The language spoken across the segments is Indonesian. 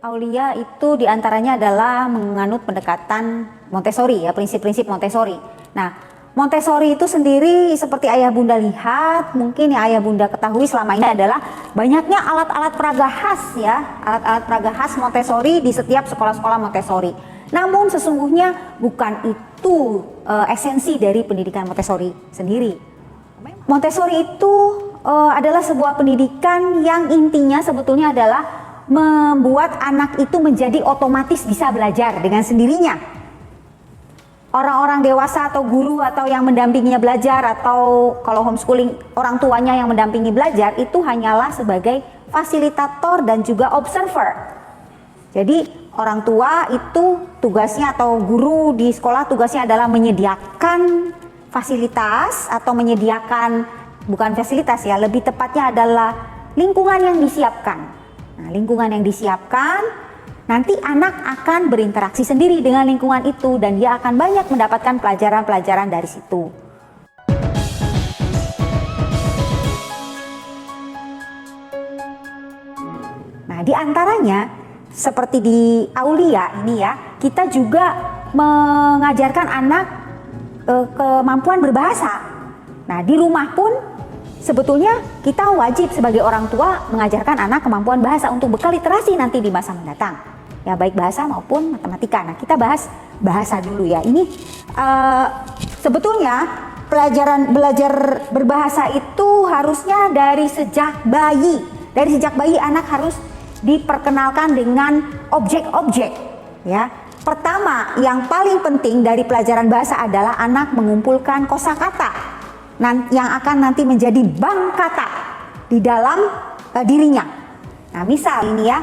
Aulia itu diantaranya adalah menganut pendekatan Montessori ya, prinsip-prinsip Montessori. Nah, Montessori itu sendiri seperti ayah bunda lihat, mungkin yang ayah bunda ketahui selama ini adalah banyaknya alat-alat peraga khas ya, alat-alat peraga khas Montessori di setiap sekolah-sekolah Montessori. Namun sesungguhnya bukan itu esensi dari pendidikan Montessori sendiri. Montessori itu adalah sebuah pendidikan yang intinya sebetulnya adalah membuat anak itu menjadi otomatis bisa belajar dengan sendirinya. Orang-orang dewasa atau guru atau yang mendampinginya belajar, atau kalau homeschooling orang tuanya yang mendampingi belajar, itu hanyalah sebagai fasilitator dan juga observer. Jadi orang tua itu tugasnya, atau guru di sekolah tugasnya adalah menyediakan fasilitas, atau menyediakan, bukan fasilitas ya, lebih tepatnya adalah lingkungan yang disiapkan. Nah, lingkungan yang disiapkan, nanti anak akan berinteraksi sendiri dengan lingkungan itu dan dia akan banyak mendapatkan pelajaran-pelajaran dari situ. Nah, di antaranya seperti di Aulia ini ya, kita juga mengajarkan anak kemampuan berbahasa. Nah, di rumah pun sebetulnya kita wajib sebagai orang tua mengajarkan anak kemampuan bahasa untuk bekal literasi nanti di masa mendatang. Ya, baik bahasa maupun matematika. Nah, kita bahas bahasa dulu ya. Ini sebetulnya belajar berbahasa itu harusnya dari sejak bayi. Dari sejak bayi anak harus diperkenalkan dengan objek-objek ya. Pertama, yang paling penting dari pelajaran bahasa adalah anak mengumpulkan kosakata yang akan nanti menjadi bank kata di dalam dirinya. Nah, misal ini ya,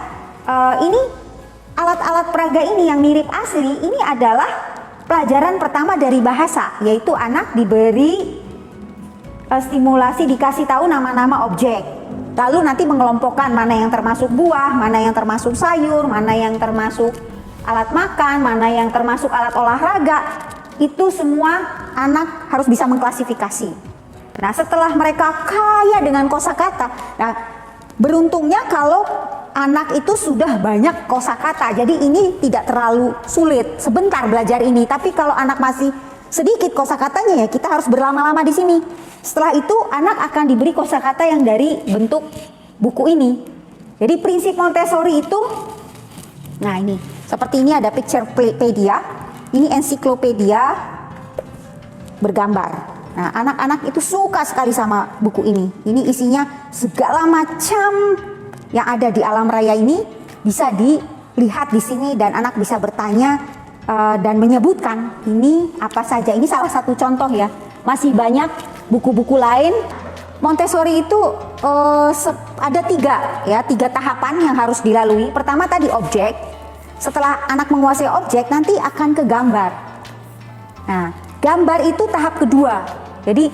ini alat-alat peraga ini yang mirip asli, ini adalah pelajaran pertama dari bahasa, yaitu anak diberi stimulasi, dikasih tahu nama-nama objek, lalu nanti mengelompokkan mana yang termasuk buah, mana yang termasuk sayur, mana yang termasuk alat makan, mana yang termasuk alat olahraga. Itu semua anak harus bisa mengklasifikasi. Nah, setelah mereka kaya dengan kosakata, nah beruntungnya kalau anak itu sudah banyak kosakata, jadi ini tidak terlalu sulit, sebentar belajar ini. Tapi kalau anak masih sedikit kosakatanya ya kita harus berlama-lama di sini. Setelah itu anak akan diberi kosakata yang dari bentuk buku ini. Jadi prinsip Montessori itu, nah ini seperti ini, ada picturepedia, ini ensiklopedia bergambar. Nah, anak-anak itu suka sekali sama buku ini. Ini isinya segala macam yang ada di alam raya ini bisa dilihat di sini dan anak bisa bertanya dan menyebutkan ini apa saja. Ini salah satu contoh ya. Masih banyak buku-buku lain. Montessori itu ada tiga tahapan yang harus dilalui. Pertama tadi objek. Setelah anak menguasai objek, nanti akan ke gambar. Nah, gambar itu tahap kedua. Jadi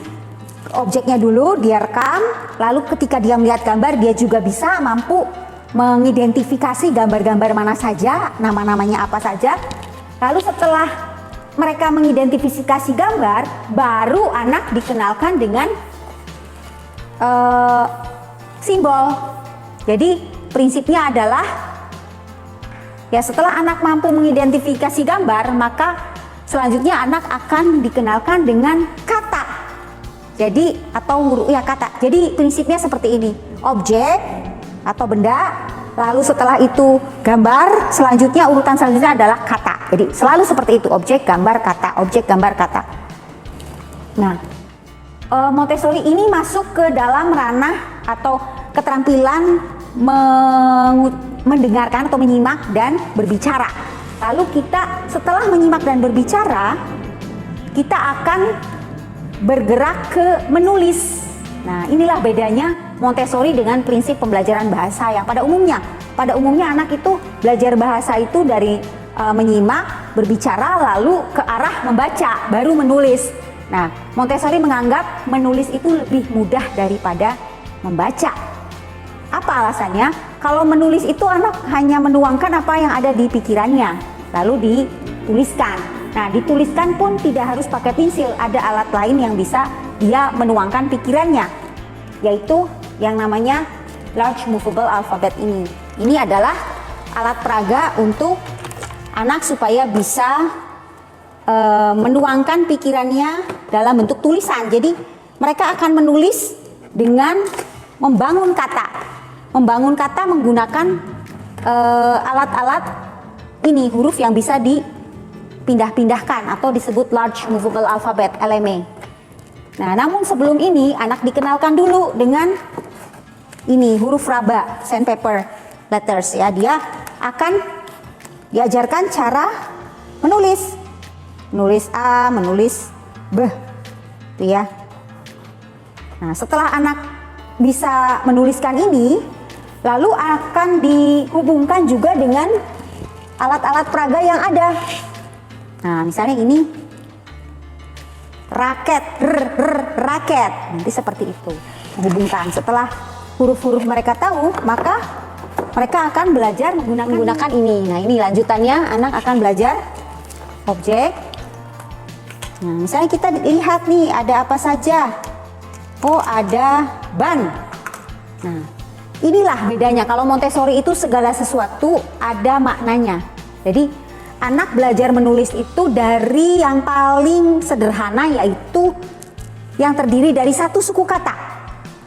objeknya dulu dia rekam, lalu ketika dia melihat gambar dia juga bisa mampu mengidentifikasi gambar-gambar mana saja, nama-namanya apa saja. Lalu setelah mereka mengidentifikasi gambar, baru anak dikenalkan dengan simbol. Jadi prinsipnya adalah ya, setelah anak mampu mengidentifikasi gambar, maka selanjutnya anak akan dikenalkan dengan kata. Jadi atau huruf ya, kata. Jadi prinsipnya seperti ini. Objek atau benda, lalu setelah itu gambar, selanjutnya urutan selanjutnya adalah kata. Jadi selalu seperti itu, objek, gambar, kata, objek, gambar, kata. Nah, Montessori ini masuk ke dalam ranah atau keterampilan mendengarkan atau menyimak dan berbicara. Lalu kita setelah menyimak dan berbicara, kita akan bergerak ke menulis. Nah, inilah bedanya Montessori dengan prinsip pembelajaran bahasa yang pada umumnya. Pada umumnya anak itu belajar bahasa itu dari menyimak, berbicara, lalu ke arah membaca, baru menulis. Nah, Montessori menganggap menulis itu lebih mudah daripada membaca. Apa alasannya? Kalau menulis itu anak hanya menuangkan apa yang ada di pikirannya, lalu dituliskan. Nah, dituliskan pun tidak harus pakai pensil, ada alat lain yang bisa dia menuangkan pikirannya, yaitu yang namanya large movable alphabet ini. Ini adalah alat peraga untuk anak supaya bisa menuangkan pikirannya dalam bentuk tulisan. Jadi mereka akan menulis dengan membangun kata. Membangun kata menggunakan alat-alat ini, huruf yang bisa dipindah-pindahkan atau disebut large movable alphabet, LMA. Nah, namun sebelum ini anak dikenalkan dulu dengan ini huruf raba, sandpaper letters ya. Dia akan diajarkan cara menulis. Menulis A, menulis B. Itu ya. Nah, setelah anak bisa menuliskan ini, lalu akan dihubungkan juga dengan alat-alat peraga yang ada. Nah, misalnya ini raket, raket. Nanti seperti itu. Menghubungkan. Setelah huruf-huruf mereka tahu, maka mereka akan belajar menggunakan ini. Nah, ini lanjutannya, anak akan belajar objek. Nah, misalnya kita lihat nih, ada apa saja. Oh, ada ban. Nah, inilah bedanya. Kalau Montessori itu segala sesuatu ada maknanya. Jadi anak belajar menulis itu dari yang paling sederhana, yaitu yang terdiri dari satu suku kata.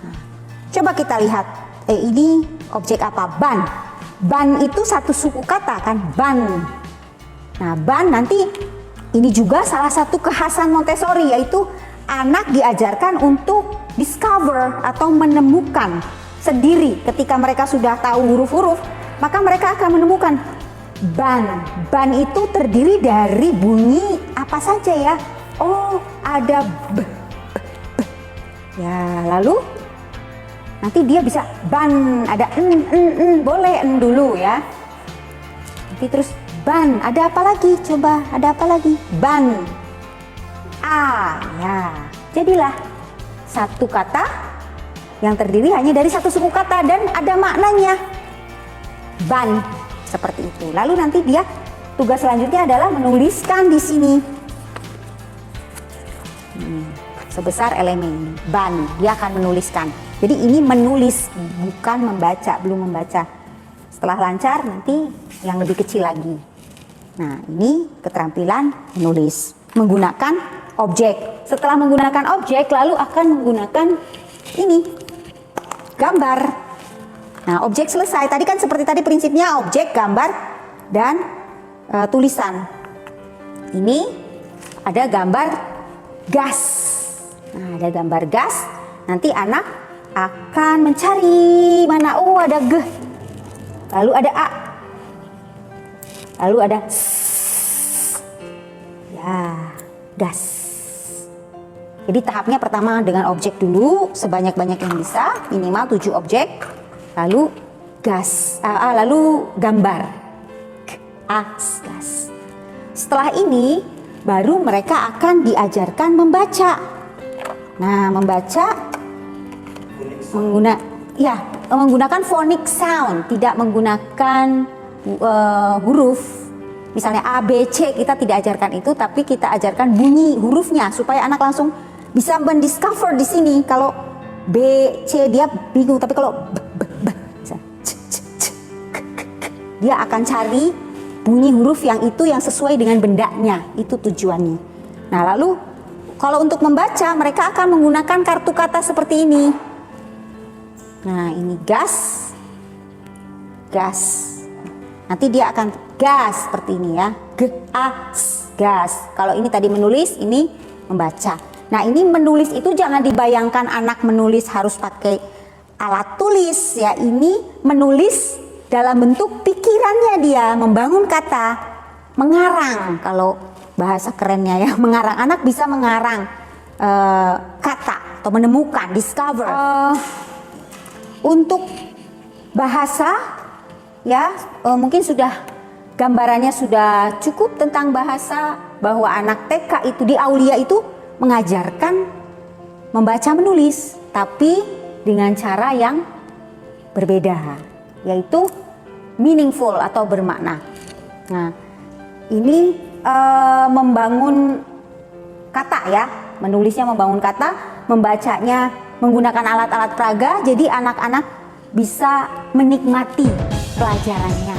Nah, coba kita lihat, ini objek apa? Ban. Ban itu satu suku kata kan, ban. Nah, ban nanti ini juga salah satu kekhasan Montessori, yaitu anak diajarkan untuk discover atau menemukan sendiri. Ketika mereka sudah tahu huruf-huruf, maka mereka akan menemukan ban. Ban itu terdiri dari bunyi apa saja ya? Oh, ada b, b, b. Ya, lalu nanti dia bisa ban, ada boleh dulu ya. Nanti terus ban, ada apa lagi? Coba, ada apa lagi? Ban. A, ya. Jadilah satu kata yang terdiri hanya dari satu suku kata dan ada maknanya. Ban. Seperti itu. Lalu nanti dia tugas selanjutnya adalah menuliskan di sini. Sebesar LMA ini. Ban. Dia akan menuliskan. Jadi ini menulis, bukan membaca, belum membaca. Setelah lancar nanti yang lebih kecil lagi. Nah, ini keterampilan menulis menggunakan objek. Setelah menggunakan objek, lalu akan menggunakan ini, gambar. Nah, objek selesai. Tadi kan seperti tadi prinsipnya objek, gambar, dan tulisan. Ini ada gambar gas. Nah, ada gambar gas. Nanti anak akan mencari mana. Oh, ada G. Lalu ada A. Lalu ada S. Ya, gas. Jadi tahapnya pertama dengan objek dulu, sebanyak-banyak yang bisa, minimal 7 objek. Lalu gas, lalu gambar, gas. Setelah ini baru mereka akan diajarkan membaca. Nah, membaca menggunakan phonic sound, tidak menggunakan huruf. Misalnya A, B, C kita tidak ajarkan itu, tapi kita ajarkan bunyi hurufnya supaya anak langsung bisa mendiscover di sini. Kalau B, C dia bingung, tapi kalau dia akan cari bunyi huruf yang itu yang sesuai dengan bendanya. Itu tujuannya. Nah, lalu kalau untuk membaca mereka akan menggunakan kartu kata seperti ini. Nah, ini gas. Nanti dia akan gas seperti ini ya. Gas. Kalau ini tadi menulis, ini membaca. Nah, ini menulis itu jangan dibayangkan anak menulis harus pakai alat tulis ya. Ini menulis dalam bentuk pikirannya dia, membangun kata, mengarang. Kalau bahasa kerennya ya, mengarang. Anak bisa mengarang kata atau menemukan, discover. Untuk bahasa ya, mungkin sudah gambarannya sudah cukup tentang bahasa, bahwa anak TK itu di Aulia itu mengajarkan membaca menulis, tapi dengan cara yang berbeda, yaitu meaningful atau bermakna. Nah, ini membangun kata ya, menulisnya membangun kata, membacanya menggunakan alat-alat peraga, jadi anak-anak bisa menikmati pelajarannya.